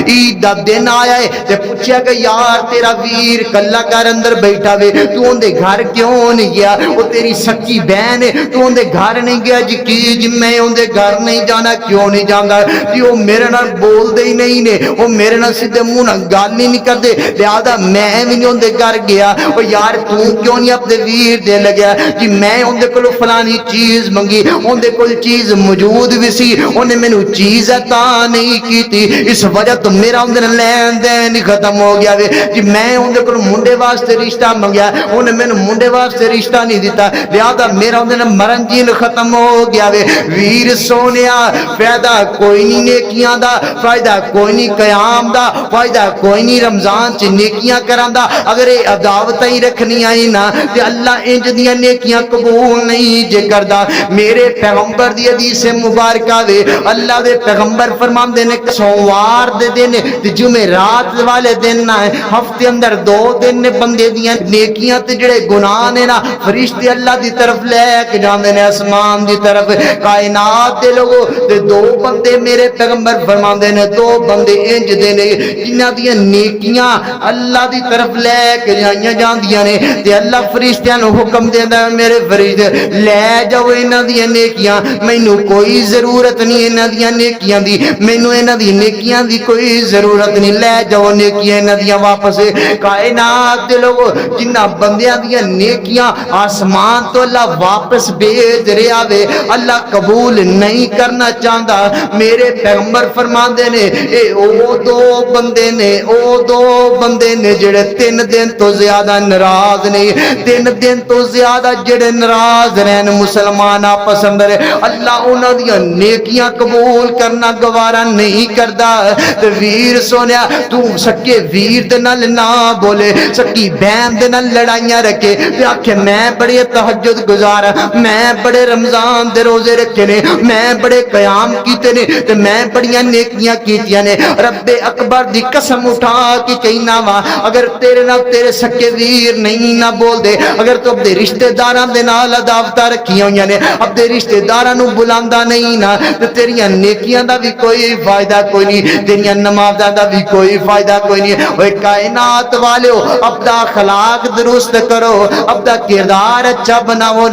عید دا دن آیا ہے تے پوچھیا کہ یار تیرا ویر کلا گھر اندر بیٹھا وے تو اندے گھر کیوں نہیں گیا؟ وہ تیری سکی بہن ہے تو اندے گھر نہیں گیا؟ جی کی جی میں اندے گھر نہیں جانا، کیوں نہیں جانا؟ جی وہ میرے نال بول دے ہی نہیں نے، وہ میرے نال سیدھے منہ نال گل ہی نہیں کردے، لہذا میں بھی نہیں اندے گھر گیا۔ وہ یار تو کیوں نہیں اپنے ویر دے لگیا؟ جی میں اندے کولو فلانی چیز منگی، اندے کول چیز موجود بھی سی، انہیں مینوں چیز عطا نہیں کیتی، اس وجہ تو میرا اندر لین دین ختم ہو گیا وے۔ جی میں اندے کولو منڈے واسطے رشتہ منگیا، انہیں مینوں منڈے واسطے رشتہ نہیں دیتا، لہذا میرا اندر مرن جین ختم ہو گیا وے۔ ویر سونیا فائدہ کوئی نہیں نیکیاں دا، فائدہ کوئی نہیں قیام دا، فائدہ کوئی نہیں رمضان چ نیکیاں کران دا، اگر اے عداوتاں ہی رکھنی آئی نا تے اللہ انج دیاں نیکیاں قبول نہیں جے کردا۔ میرے پیغمبر دی حدیث مبارکہ وے، اللہ دے پیغمبر فرماندے نے سوموار دے دن تے جمعرات والے دن نہ ہفتے اندر 2 دن نے بندے دیاں نیکیاں تے جڑے گناہ نے نا فرشتے اللہ دی طرف لے کے جاندے نے آسمان دی طرف۔ کائنات دے لوگوں تے 2 بندے میرے پیغمبر فرماندے نے 2 بندے انج دے نے جنہاں دیاں نیکیاں اللہ دی طرف لے کے جائیاں جاندیاں نے تے اللہ فرشتیاں نو حکم دیندا ہے میرے فرشتے لے جاؤ انہاں دیاں نیکیاں، مینوں کوئی ضرورت نہیں انہاں دیاں نیکیاں دی، مینوں انہاں دی نیکیاں دی کوئی ضرورت نہیں، لے جاؤ نیکیاں انہاں دیاں واپس۔ کائنات دے لوگوں جنہاں بندیاں دیاں نیکیاں آسمان تو اللہ واپس بھیج رہا وے، اللہ قبول نہیں کرنا چاہتا۔ میرے پیغمبر فرماندے نے اے او 2 بندے نے، او 2 بندے نے جڑے 3 دن تو زیادہ ناراض نہیں، 3 دن تو زیادہ جڑے ناراض رہن مسلمان آپس اندر، اللہ انہاں دیاں نیکیاں قبول کرنا گوارا نہیں کردا۔ تے ویر سونیا تو سکے ویر دے نال نہ بولے، سکی بہن دے نال لڑائیاں رکھے تے آکھے میں بڑے تہجد گزار، میں بڑے رمضان دے روزے رکھے نے، میں بڑے قیام کیتے نے تے میں بڑیاں نیکیاں کیتیاں نے۔ رب اکبر دی قسم اٹھا کے کہنا وا اگر تیرے نال تیرے سکے ویر نہیں نہ بول دے، اگر تو اپنے رشتہ داراں دے نال عداوتاں رکھیاں ہوئیاں نے، اپنے رشتہ داراں نو بلاندا نہیں نا تے تیریاں نیکیاں دا بھی کوئی فائدہ کوئی نہیں، تیریاں نمازاں دا بھی کوئی فائدہ کوئی نہیں۔ اوے کائنات والو اپنا اخلاق درست کرو، اپنا کردار اچھا بناؤ۔